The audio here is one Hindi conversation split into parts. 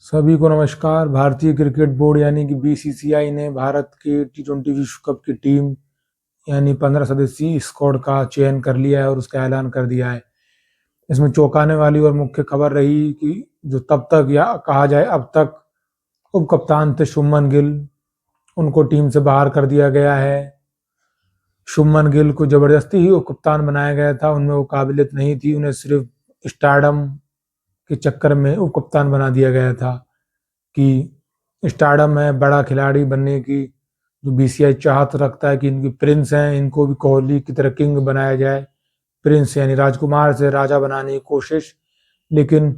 सभी को नमस्कार। भारतीय क्रिकेट बोर्ड यानी कि बीसीसीआई ने भारत के टी20 विश्व कप की टीम यानी 15 सदस्यीय स्क्वाड का चयन कर लिया है और उसका ऐलान कर दिया है। इसमें चौंकाने वाली और मुख्य खबर रही कि जो तब तक या कहा जाए अब तक उप कप्तान थे शुभमन गिल, उनको टीम से बाहर कर दिया गया है। शुभमन गिल को जबरदस्ती ही उप कप्तान बनाया गया था, उनमें वो काबिलियत नहीं थी, उन्हें सिर्फ स्टारडम के चक्कर में उप कप्तान बना दिया गया था कि स्टारडम है बड़ा खिलाड़ी बनने की। जो बीसीसीआई चाहत रखता है कि इनकी प्रिंस हैं, इनको भी कोहली की तरह किंग बनाया जाए। प्रिंस यानी राजकुमार से राजा बनाने की कोशिश, लेकिन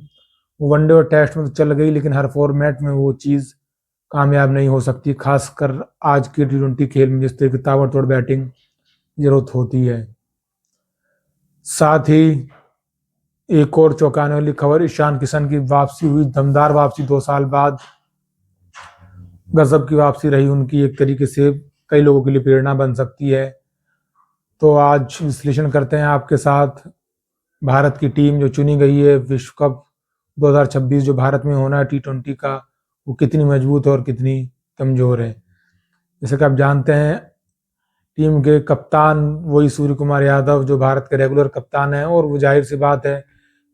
वनडे और टेस्ट में तो चल गई, लेकिन हर फॉर्मेट में वो चीज़ कामयाब नहीं हो सकती, खासकर आज के टी20 खेल में जिस तरह की ताबड़तोड़ बैटिंग जरूरत होती है। साथ ही एक और चौंकाने वाली खबर, ईशान किशन की वापसी हुई, दमदार वापसी 2 साल बाद। गजब की वापसी रही उनकी, एक तरीके से कई लोगों के लिए प्रेरणा बन सकती है। तो आज विश्लेषण करते हैं आपके साथ भारत की टीम जो चुनी गई है विश्व कप 2026 जो भारत में होना है टी20 का, वो कितनी मजबूत है और कितनी कमजोर है। जैसे कि आप जानते हैं टीम के कप्तान वही सूर्य कुमार यादव जो भारत के रेगुलर कप्तान है, और वो जाहिर सी बात है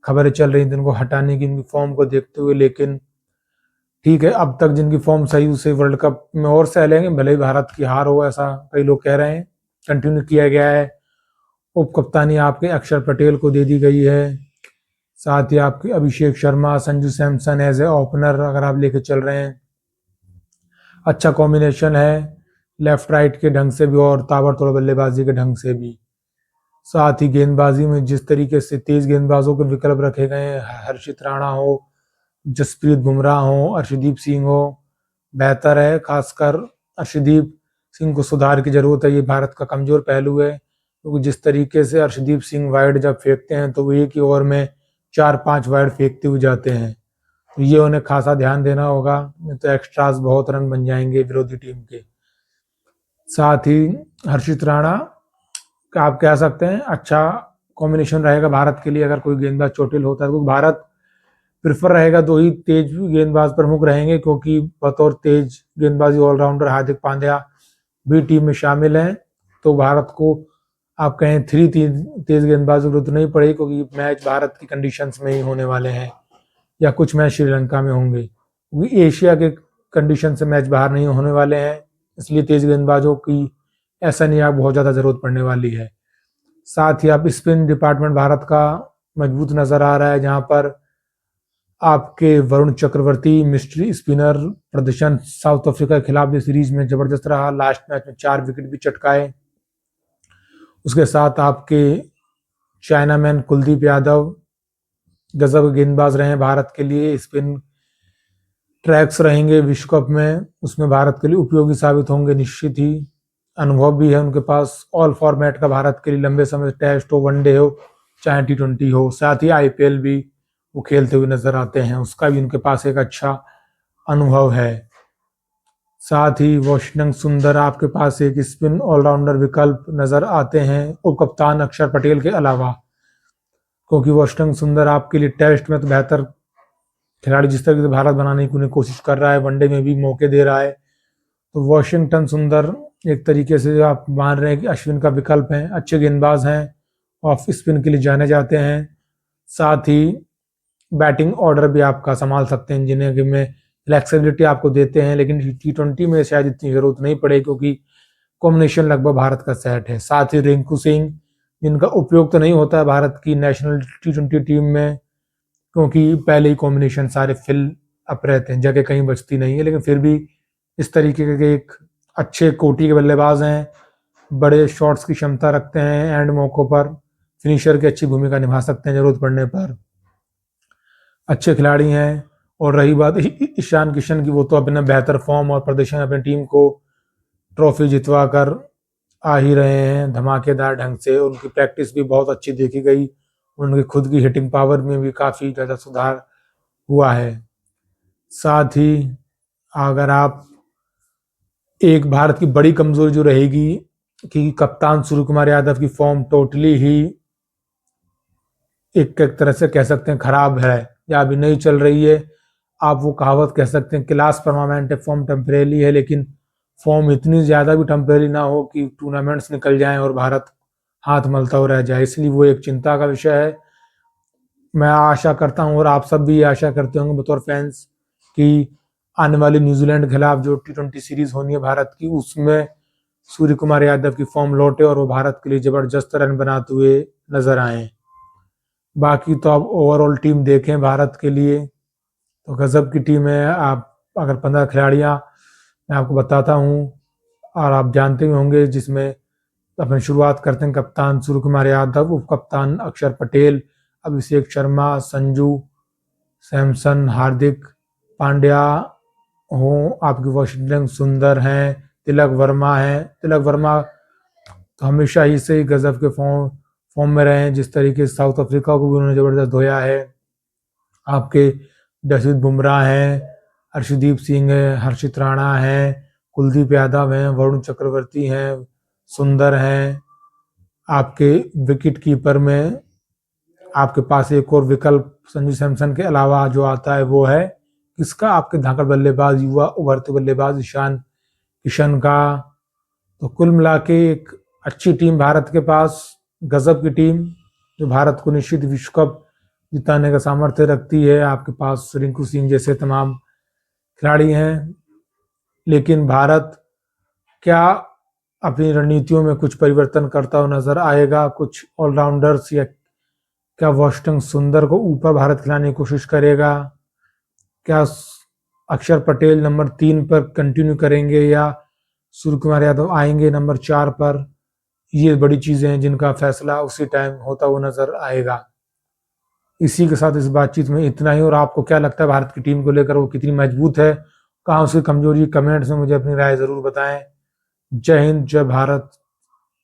खबरें चल रही थी उनको हटाने की इनकी फॉर्म को देखते हुए, लेकिन ठीक है अब तक जिनकी फॉर्म सही उसे वर्ल्ड कप में और सह लेंगे, भले ही भारत की हार हो ऐसा कई लोग कह रहे हैं। कंटिन्यू किया गया है, उप कप्तानी आपके अक्षर पटेल को दे दी गई है। साथ ही आपके Abhishek Sharma, Sanju Samson as a opener अगर आप लेके चल रहे हैं, अच्छा कॉम्बिनेशन है लेफ्ट राइट के ढंग से भी और ताबड़तोड़ बल्लेबाजी के ढंग से भी। साथ ही गेंदबाजी में जिस तरीके से तेज गेंदबाजों के विकल्प रखे गए हैं, हर्षित राणा हो, जसप्रीत बुमराह हो, अर्शदीप सिंह हो, बेहतर है। खासकर अर्शदीप सिंह को सुधार की जरूरत है, ये भारत का कमजोर पहलू है, क्योंकि जिस तरीके से अर्शदीप सिंह वाइड जब फेंकते हैं तो वो एक ही ओवर में 4-5 वाइड फेंकते हुए जाते हैं, तो ये उन्हें खासा ध्यान देना होगा, नहीं तो एक्स्ट्रास बहुत रन बन जाएंगे विरोधी टीम के। साथ ही हर्षित राणा का आप कह सकते हैं अच्छा कॉम्बिनेशन रहेगा भारत के लिए अगर कोई गेंदबाज चोटिल होता है, तो भारत प्रिफर रहेगा 2 ही तेज गेंदबाज प्रमुख रहेंगे, क्योंकि बतौर तेज गेंदबाजी ऑलराउंडर हार्दिक पांड्या भी टीम में शामिल हैं। तो भारत को आप कहें 3 तेज गेंदबाजों की जरूरत नहीं पड़ेगी, क्योंकि मैच भारत की कंडीशंस में ही होने वाले हैं, या कुछ मैच श्रीलंका में होंगे, क्योंकि एशिया के कंडीशन से मैच बाहर नहीं होने वाले हैं, इसलिए तेज गेंदबाजों की ऐसा नहीं आप बहुत ज़्यादा जरूरत पड़ने वाली है। साथ ही आप स्पिन डिपार्टमेंट भारत का मजबूत नजर आ रहा है, जहां पर आपके वरुण चक्रवर्ती मिस्ट्री स्पिनर प्रदर्शन साउथ अफ्रीका के खिलाफ जो सीरीज में जबरदस्त रहा, लास्ट मैच में 4 विकेट भी चटकाए। उसके साथ आपके चाइनामैन कुलदीप यादव गजब गेंदबाज रहे हैं भारत के लिए, स्पिन ट्रैक्स रहेंगे विश्व कप में, उसमें भारत के लिए उपयोगी साबित होंगे निश्चित ही। अनुभव भी है उनके पास ऑल फॉर्मेट का, भारत के लिए लंबे समय टेस्ट हो, वनडे हो, चाहे टी20 हो। साथ ही आईपीएल भी वो खेलते हुए नजर आते हैं, उसका भी उनके पास एक अच्छा अनुभव है। साथ ही वॉशिंगटन सुंदर आपके पास एक स्पिन ऑलराउंडर विकल्प नजर आते हैं उप कप्तान अक्षर पटेल के अलावा, क्योंकि वॉशिंगटन सुंदर आपके लिए टेस्ट में तो बेहतर खिलाड़ी जिस तरीके से भारत बनाने की उन्हें कोशिश कर रहा है, वनडे में भी मौके दे रहा है, तो वॉशिंगटन सुंदर एक तरीके से आप मान रहे हैं कि अश्विन का विकल्प है, अच्छे गेंदबाज हैं, ऑफ स्पिन के लिए जाने जाते हैं। साथ ही बैटिंग ऑर्डर भी आपका संभाल सकते हैं, जिन्हें में फ्लेक्सिबिलिटी आपको देते हैं, लेकिन टी20 में शायद इतनी जरूरत नहीं पड़े, क्योंकि कॉम्बिनेशन लगभग भारत का सेट है। साथ ही रिंकू सिंह, जिनका उपयोग तो नहीं होता है भारत की नेशनल टी20 टीम में, क्योंकि पहले ही कॉम्बिनेशन सारे फिल अप रहते हैं, जगह कहीं बचती नहीं है, लेकिन फिर भी इस तरीके के एक अच्छे कोटि के बल्लेबाज हैं, बड़े शॉट्स की क्षमता रखते हैं, एंड मौकों पर फिनिशर की अच्छी भूमिका निभा सकते हैं जरूरत पड़ने पर, अच्छे खिलाड़ी हैं। और रही बात ईशान किशन की, वो तो अपना बेहतर फॉर्म और प्रदर्शन अपनी टीम को ट्रॉफी जितवा कर आ ही रहे हैं धमाकेदार ढंग से, उनकी प्रैक्टिस भी बहुत अच्छी देखी गई, उनकी खुद की हिटिंग पावर में भी काफ़ी ज़्यादा सुधार हुआ है। साथ ही अगर आप एक भारत की बड़ी कमजोरी जो रहेगी कि कप्तान सूर्य कुमार यादव की फॉर्म टोटली ही एक तरह से कह सकते हैं खराब है या अभी नहीं चल रही है, आप वो कहावत कह सकते हैं, क्लास परमानेंट है, फॉर्म टेम्परेरी है, लेकिन फॉर्म इतनी ज़्यादा भी टेम्परेरी ना हो कि टूर्नामेंट्स निकल जाएं और भारत हाथ मलता हुआ रह जाए, इसलिए वो एक चिंता का विषय है। मैं आशा करता हूँ और आप सब भी आशा करते होंगे बतौर फैंस कि आने वाली न्यूजीलैंड के खिलाफ जो T20 सीरीज होनी है भारत की, उसमें सूर्य कुमार यादव की फॉर्म लौटे और वो भारत के लिए जबरदस्त रन बनाते हुए नजर आए। बाकी तो आप ओवरऑल टीम देखें भारत के लिए तो गजब की टीम है। आप अगर 15 खिलाड़ियां मैं आपको बताता हूँ और आप जानते भी होंगे, जिसमें अपनी शुरुआत करते हैं कप्तान सूर्य कुमार यादव, उप कप्तान अक्षर पटेल, अभिषेक शर्मा, संजू सैमसन, हार्दिक पांड्या हो, आपकी वॉशिंगटन सुंदर हैं, तिलक वर्मा हैं। तिलक वर्मा तो हमेशा ही से गजब के फॉर्म में रहे हैं, जिस तरीके से साउथ अफ्रीका को भी उन्होंने जबरदस्त धोया है। आपके जसप्रीत बुमराह हैं, हर्षदीप सिंह है, हर्षित राणा हैं, कुलदीप यादव हैं, वरुण चक्रवर्ती हैं, सुंदर हैं। आपके विकेट कीपर में आपके पास एक और विकल्प संजू सैमसन के अलावा जो आता है वो है किसका, आपके धाकड़ बल्लेबाज, युवा उभरते बल्लेबाज ईशान किशन का। तो कुल मिला के एक अच्छी टीम भारत के पास, गजब की टीम जो भारत को निश्चित विश्व कप जिताने का सामर्थ्य रखती है। आपके पास रिंकू सिंह जैसे तमाम खिलाड़ी हैं, लेकिन भारत क्या अपनी रणनीतियों में कुछ परिवर्तन करता हुआ नजर आएगा? कुछ ऑलराउंडर्स या क्या वॉशिंगटन सुंदर को ऊपर भारत खिलाने की कोशिश करेगा? क्या अक्षर पटेल नंबर 3 पर कंटिन्यू करेंगे या सूर्य कुमार यादव आएंगे नंबर 4 पर? ये बड़ी चीजें हैं जिनका फैसला उसी टाइम होता हुआ नजर आएगा। इसी के साथ इस बातचीत में इतना ही। और आपको क्या लगता है भारत की टीम को लेकर, वो कितनी मजबूत है, कहाँ उसकी कमजोरी, कमेंट्स में मुझे अपनी राय जरूर बताएं। जय हिंद, जय भारत।